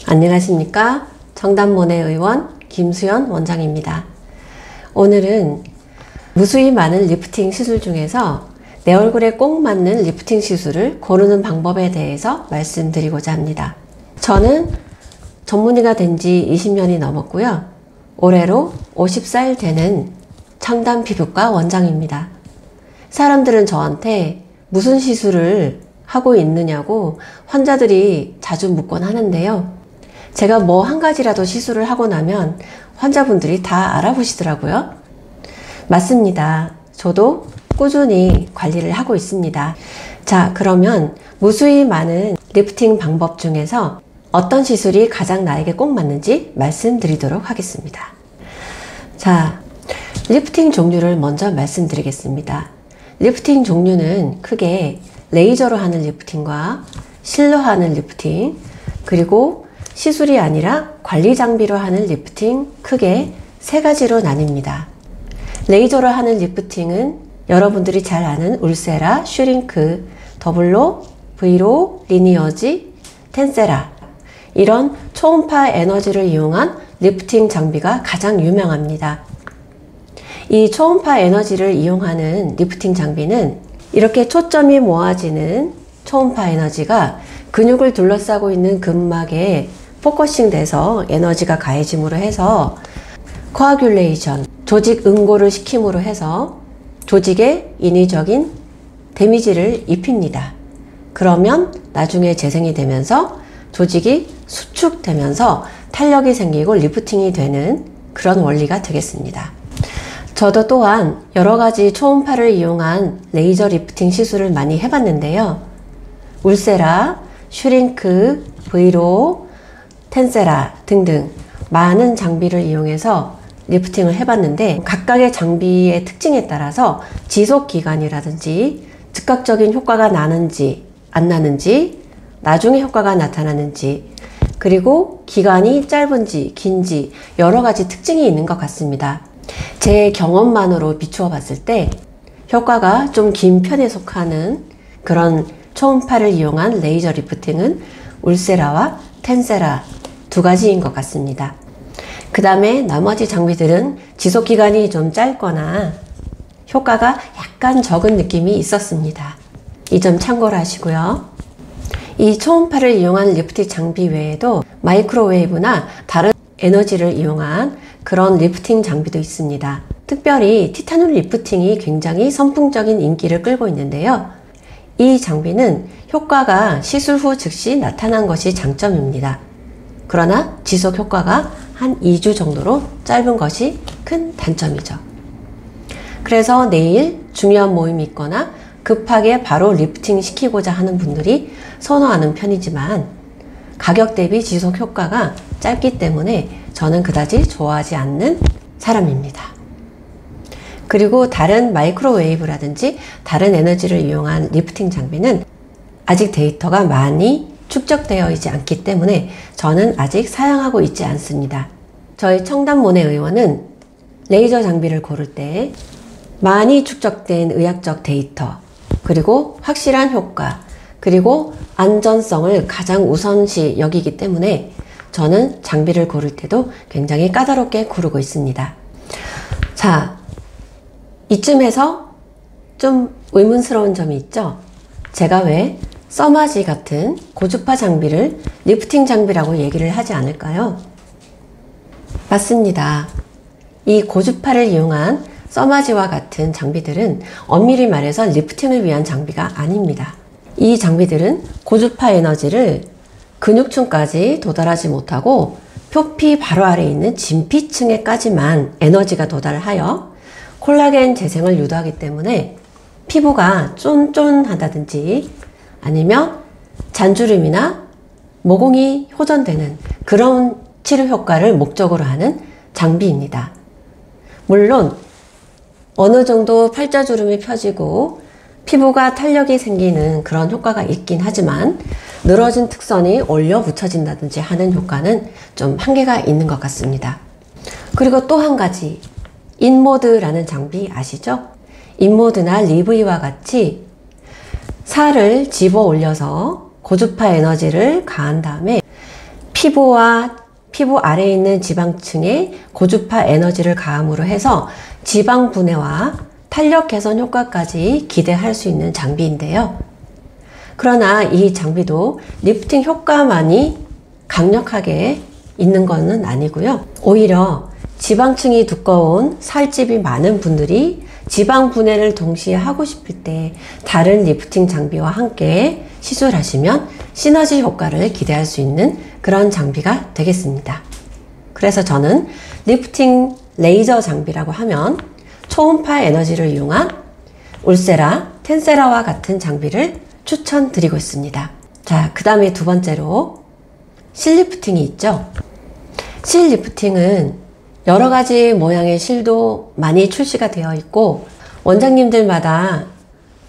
안녕하십니까? 청담모내 의원 김수연 원장입니다. 오늘은 무수히 많은 리프팅 시술 중에서 내 얼굴에 꼭 맞는 리프팅 시술을 고르는 방법에 대해서 말씀드리고자 합니다. 저는 전문의가 된 지 20년이 넘었고요. 올해로 50살 되는 청담 피부과 원장입니다. 사람들은 저한테 무슨 시술을 하고 있느냐고 환자들이 자주 묻곤 하는데요. 제가 뭐 한 가지라도 시술을 하고 나면 환자분들이 다 알아보시더라고요. 맞습니다. 저도 꾸준히 관리를 하고 있습니다. 자, 그러면 무수히 많은 리프팅 방법 중에서 어떤 시술이 가장 나에게 꼭 맞는지 말씀드리도록 하겠습니다. 자, 리프팅 종류를 먼저 말씀드리겠습니다. 리프팅 종류는 크게 레이저로 하는 리프팅과 실로 하는 리프팅, 그리고 시술이 아니라 관리 장비로 하는 리프팅 크게 세 가지로 나뉩니다. 레이저로 하는 리프팅은 여러분들이 잘 아는 울세라, 슈링크, 더블로, 브이로, 리니어지, 텐세라 이런 초음파 에너지를 이용한 리프팅 장비가 가장 유명합니다. 이 초음파 에너지를 이용하는 리프팅 장비는 이렇게 초점이 모아지는 초음파 에너지가 근육을 둘러싸고 있는 근막에 포커싱 돼서 에너지가 가해짐으로 해서 코아귤레이션, 조직 응고를 시킴으로 해서 조직에 인위적인 데미지를 입힙니다. 그러면 나중에 재생이 되면서 조직이 수축되면서 탄력이 생기고 리프팅이 되는 그런 원리가 되겠습니다. 저도 또한 여러 가지 초음파를 이용한 레이저 리프팅 시술을 많이 해봤는데요. 울세라, 슈링크, 브이로, 텐세라 등등 많은 장비를 이용해서 리프팅을 해봤는데 각각의 장비의 특징에 따라서 지속기간이라든지 즉각적인 효과가 나는지 안 나는지 나중에 효과가 나타나는지 그리고 기간이 짧은지 긴지 여러 가지 특징이 있는 것 같습니다. 제 경험만으로 비추어 봤을 때 효과가 좀 긴 편에 속하는 그런 초음파를 이용한 레이저 리프팅은 울세라와 텐세라 두 가지인 것 같습니다. 그 다음에 나머지 장비들은 지속기간이 좀 짧거나 효과가 약간 적은 느낌이 있었습니다. 이 점 참고를 하시고요. 이 초음파를 이용한 리프팅 장비 외에도 마이크로웨이브나 다른 에너지를 이용한 그런 리프팅 장비도 있습니다. 특별히 티타늄 리프팅이 굉장히 선풍적인 인기를 끌고 있는데요. 이 장비는 효과가 시술 후 즉시 나타난 것이 장점입니다. 그러나 지속 효과가 한 2주 정도로 짧은 것이 큰 단점이죠. 그래서 내일 중요한 모임이 있거나 급하게 바로 리프팅 시키고자 하는 분들이 선호하는 편이지만 가격 대비 지속 효과가 짧기 때문에 저는 그다지 좋아하지 않는 사람입니다. 그리고 다른 마이크로웨이브라든지 다른 에너지를 이용한 리프팅 장비는 아직 데이터가 많이 축적되어 있지 않기 때문에 저는 아직 사용하고 있지 않습니다. 저희 청담모내 의원은 레이저 장비를 고를 때 많이 축적된 의학적 데이터 그리고 확실한 효과 그리고 안전성을 가장 우선시 여기기 때문에 저는 장비를 고를 때도 굉장히 까다롭게 고르고 있습니다. 자, 이쯤에서 좀 의문스러운 점이 있죠? 제가 왜 써마지 같은 고주파 장비를 리프팅 장비라고 얘기를 하지 않을까요? 맞습니다. 이 고주파를 이용한 써마지와 같은 장비들은 엄밀히 말해서 리프팅을 위한 장비가 아닙니다. 이 장비들은 고주파 에너지를 근육층까지 도달하지 못하고 표피 바로 아래에 있는 진피층에까지만 에너지가 도달하여 콜라겐 재생을 유도하기 때문에 피부가 쫀쫀하다든지 아니면 잔주름이나 모공이 호전되는 그런 치료 효과를 목적으로 하는 장비입니다. 물론 어느 정도 팔자주름이 펴지고 피부가 탄력이 생기는 그런 효과가 있긴 하지만 늘어진 특선이 올려 붙여진다든지 하는 효과는 좀 한계가 있는 것 같습니다. 그리고 또 한 가지 인모드라는 장비 아시죠? 인모드나 리브이와 같이 살을 집어 올려서 고주파 에너지를 가한 다음에 피부와 피부 아래에 있는 지방층에 고주파 에너지를 가함으로 해서 지방 분해와 탄력 개선 효과까지 기대할 수 있는 장비인데요. 그러나 이 장비도 리프팅 효과만이 강력하게 있는 것은 아니고요. 오히려 지방층이 두꺼운 살집이 많은 분들이 지방 분해를 동시에 하고 싶을 때 다른 리프팅 장비와 함께 시술하시면 시너지 효과를 기대할 수 있는 그런 장비가 되겠습니다. 그래서 저는 리프팅 레이저 장비라고 하면 초음파 에너지를 이용한 울세라, 텐세라와 같은 장비를 추천드리고 있습니다. 자, 그 다음에 두 번째로 실 리프팅이 있죠. 실 리프팅은 여러 가지 모양의 실도 많이 출시가 되어 있고 원장님들마다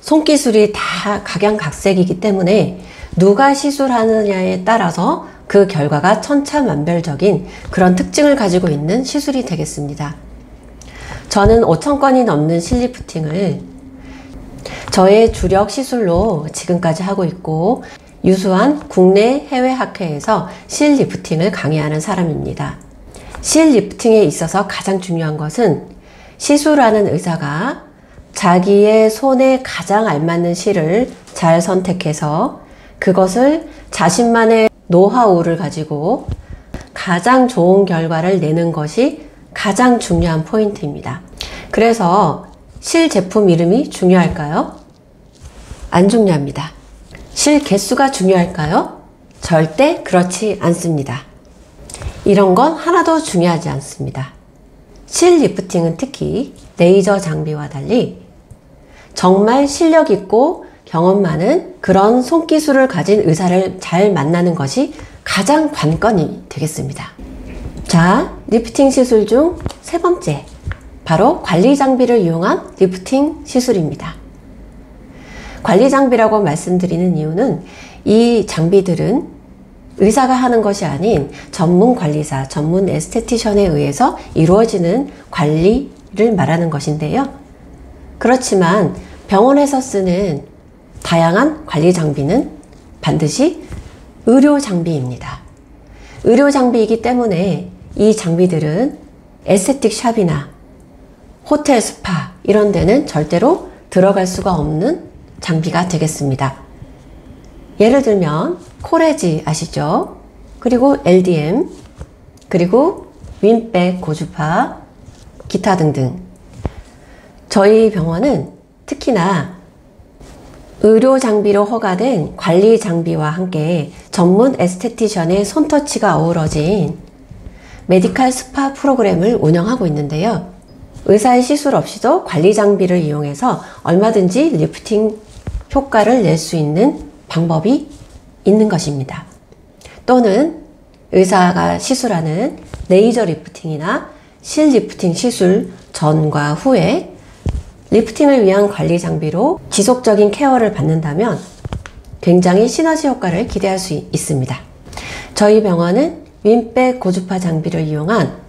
손기술이 다 각양각색이기 때문에 누가 시술하느냐에 따라서 그 결과가 천차만별적인 그런 특징을 가지고 있는 시술이 되겠습니다. 저는 5,000건이 넘는 실 리프팅을 저의 주력 시술로 지금까지 하고 있고 유수한 국내 해외 학회에서 실 리프팅을 강의하는 사람입니다. 실 리프팅에 있어서 가장 중요한 것은 시술하는 의사가 자기의 손에 가장 알맞는 실을 잘 선택해서 그것을 자신만의 노하우를 가지고 가장 좋은 결과를 내는 것이 가장 중요한 포인트입니다. 그래서 실 제품 이름이 중요할까요? 안 중요합니다. 실 개수가 중요할까요? 절대 그렇지 않습니다. 이런 건 하나도 중요하지 않습니다. 실 리프팅은 특히 레이저 장비와 달리 정말 실력 있고 경험 많은 그런 손기술을 가진 의사를 잘 만나는 것이 가장 관건이 되겠습니다. 자, 리프팅 시술 중 세 번째, 바로 관리 장비를 이용한 리프팅 시술입니다. 관리 장비라고 말씀드리는 이유는 이 장비들은 의사가 하는 것이 아닌 전문 관리사, 전문 에스테티션에 의해서 이루어지는 관리를 말하는 것인데요. 그렇지만 병원에서 쓰는 다양한 관리 장비는 반드시 의료 장비입니다. 의료 장비이기 때문에 이 장비들은 에스테틱 샵이나 호텔 스파 이런 데는 절대로 들어갈 수가 없는 장비가 되겠습니다. 예를 들면 코레지 아시죠? 그리고 LDM, 그리고 윈백 고주파, 기타 등등. 저희 병원은 특히나 의료 장비로 허가된 관리 장비와 함께 전문 에스테티션의 손터치가 어우러진 메디칼 스파 프로그램을 운영하고 있는데요. 의사의 시술 없이도 관리 장비를 이용해서 얼마든지 리프팅 효과를 낼 수 있는 방법이 있는 것입니다. 또는 의사가 시술하는 레이저 리프팅이나 실 리프팅 시술 전과 후에 리프팅을 위한 관리 장비로 지속적인 케어를 받는다면 굉장히 시너지 효과를 기대할 수 있습니다. 저희 병원은 윈백 고주파 장비를 이용한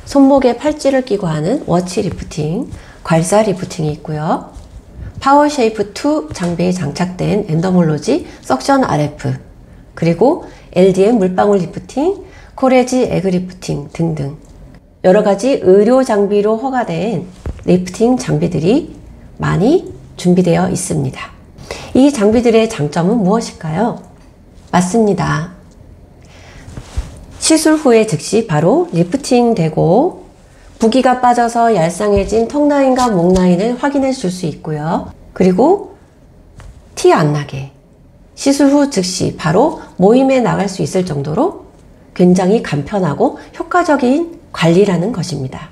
손목에 팔찌를 끼고 하는 워치 리프팅, 괄사 리프팅이 있고요. 파워쉐이프 2 장비에 장착된 엔더몰로지 석션 RF, 그리고 LDM 물방울 리프팅, 코레지 에그 리프팅 등등 여러 가지 의료 장비로 허가된 리프팅 장비들이 많이 준비되어 있습니다. 이 장비들의 장점은 무엇일까요? 맞습니다. 시술 후에 즉시 바로 리프팅 되고 부기가 빠져서 얄쌍해진 턱라인과 목라인을 확인해 줄 수 있고요. 그리고 티 안 나게 시술 후 즉시 바로 모임에 나갈 수 있을 정도로 굉장히 간편하고 효과적인 관리라는 것입니다.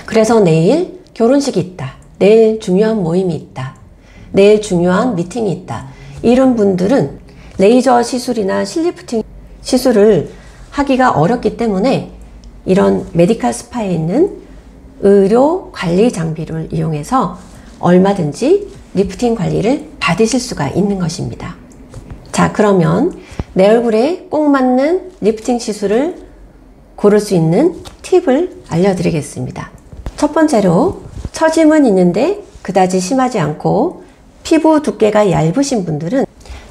그래서 내일 결혼식이 있다, 내일 중요한 모임이 있다, 내일 중요한 미팅이 있다, 이런 분들은 레이저 시술이나 실리프팅 시술을 하기가 어렵기 때문에 이런 메디칼 스파에 있는 의료 관리 장비를 이용해서 얼마든지 리프팅 관리를 받으실 수가 있는 것입니다. 자, 그러면 내 얼굴에 꼭 맞는 리프팅 시술을 고를 수 있는 팁을 알려드리겠습니다. 첫 번째로 처짐은 있는데 그다지 심하지 않고 피부 두께가 얇으신 분들은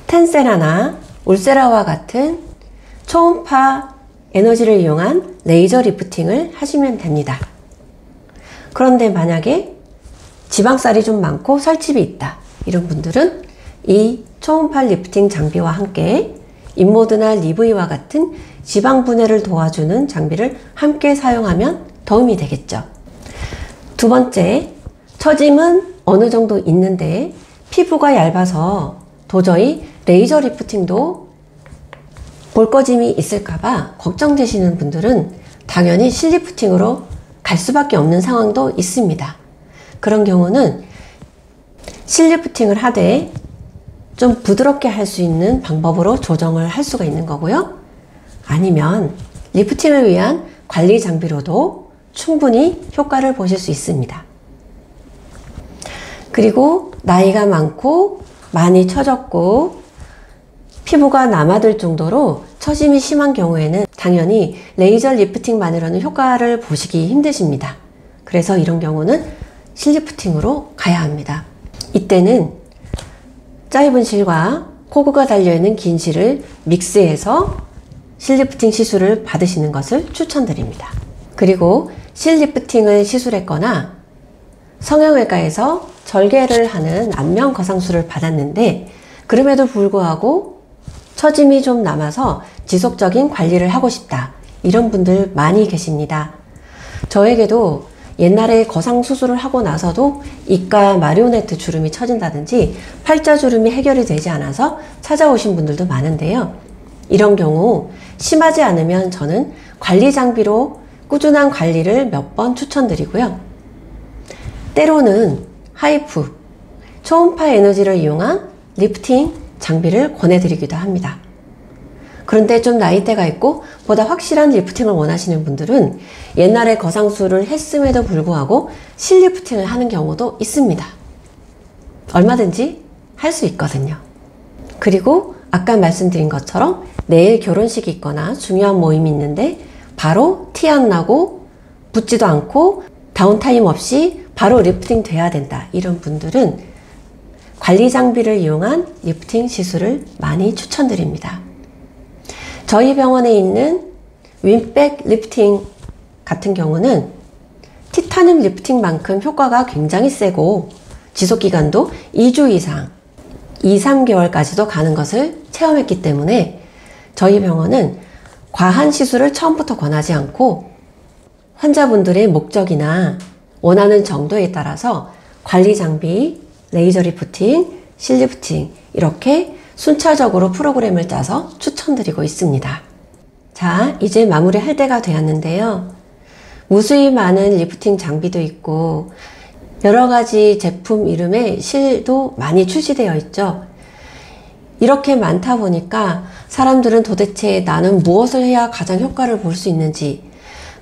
텐세라나 울세라와 같은 초음파 에너지를 이용한 레이저 리프팅을 하시면 됩니다. 그런데 만약에 지방살이 좀 많고 살집이 있다, 이런 분들은 이 초음파 리프팅 장비와 함께 인모드나 리브이와 같은 지방 분해를 도와주는 장비를 함께 사용하면 도움이 되겠죠. 두 번째, 처짐은 어느 정도 있는데 피부가 얇아서 도저히 레이저 리프팅도 볼꺼짐이 있을까봐 걱정되시는 분들은 당연히 실리프팅으로 갈 수밖에 없는 상황도 있습니다. 그런 경우는 실리프팅을 하되 좀 부드럽게 할 수 있는 방법으로 조정을 할 수가 있는 거고요. 아니면 리프팅을 위한 관리 장비로도 충분히 효과를 보실 수 있습니다. 그리고 나이가 많고 많이 처졌고 피부가 남아들 정도로 처짐이 심한 경우에는 당연히 레이저 리프팅만으로는 효과를 보시기 힘드십니다. 그래서 이런 경우는 실리프팅으로 가야 합니다. 이때는 짧은 실과 코그가 달려있는 긴 실을 믹스해서 실리프팅 시술을 받으시는 것을 추천드립니다. 그리고 실리프팅을 시술했거나 성형외과에서 절개를 하는 안면 거상술을 받았는데 그럼에도 불구하고 처짐이 좀 남아서 지속적인 관리를 하고 싶다, 이런 분들 많이 계십니다. 저에게도 옛날에 거상 수술을 하고 나서도 이가 마리오네트 주름이 처진다든지 팔자 주름이 해결이 되지 않아서 찾아오신 분들도 많은데요. 이런 경우 심하지 않으면 저는 관리 장비로 꾸준한 관리를 몇 번 추천드리고요. 때로는 하이프, 초음파 에너지를 이용한 리프팅 장비를 권해드리기도 합니다. 그런데 좀 나이대가 있고 보다 확실한 리프팅을 원하시는 분들은 옛날에 거상술을 했음에도 불구하고 실리프팅을 하는 경우도 있습니다. 얼마든지 할 수 있거든요. 그리고 아까 말씀드린 것처럼 내일 결혼식이 있거나 중요한 모임이 있는데 바로 티 안 나고 붓지도 않고 다운타임 없이 바로 리프팅 돼야 된다, 이런 분들은 관리 장비를 이용한 리프팅 시술을 많이 추천드립니다. 저희 병원에 있는 윈백 리프팅 같은 경우는 티타늄 리프팅만큼 효과가 굉장히 세고 지속기간도 2주 이상 2~3개월까지도 가는 것을 체험했기 때문에 저희 병원은 과한 시술을 처음부터 권하지 않고 환자분들의 목적이나 원하는 정도에 따라서 관리 장비, 레이저 리프팅, 실리프팅 이렇게 순차적으로 프로그램을 짜서 추천드리고 있습니다. 자, 이제 마무리할 때가 되었는데요. 무수히 많은 리프팅 장비도 있고 여러 가지 제품 이름의 실도 많이 출시되어 있죠. 이렇게 많다 보니까 사람들은 도대체 나는 무엇을 해야 가장 효과를 볼 수 있는지,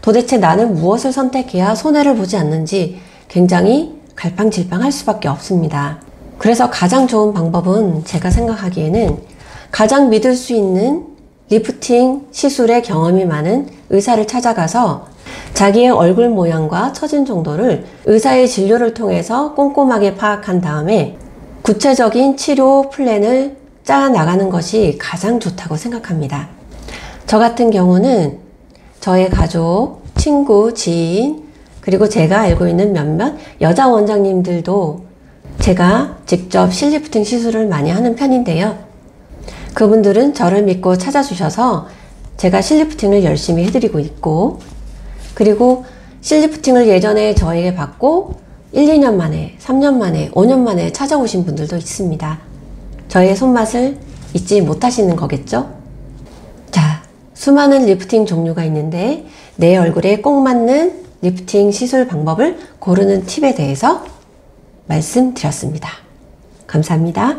도대체 나는 무엇을 선택해야 손해를 보지 않는지 굉장히 갈팡질팡할 수밖에 없습니다. 그래서 가장 좋은 방법은 제가 생각하기에는 가장 믿을 수 있는 리프팅 시술의 경험이 많은 의사를 찾아가서 자기의 얼굴 모양과 처진 정도를 의사의 진료를 통해서 꼼꼼하게 파악한 다음에 구체적인 치료 플랜을 짜 나가는 것이 가장 좋다고 생각합니다. 저 같은 경우는 저의 가족, 친구, 지인, 그리고 제가 알고 있는 몇몇 여자 원장님들도 제가 직접 실리프팅 시술을 많이 하는 편인데요. 그분들은 저를 믿고 찾아주셔서 제가 실리프팅을 열심히 해드리고 있고, 그리고 실리프팅을 예전에 저에게 받고 1~2년 만에, 3년 만에, 5년 만에 찾아오신 분들도 있습니다. 저의 손맛을 잊지 못하시는 거겠죠? 자, 수많은 리프팅 종류가 있는데 내 얼굴에 꼭 맞는 리프팅 시술 방법을 고르는 팁에 대해서 말씀드렸습니다. 감사합니다.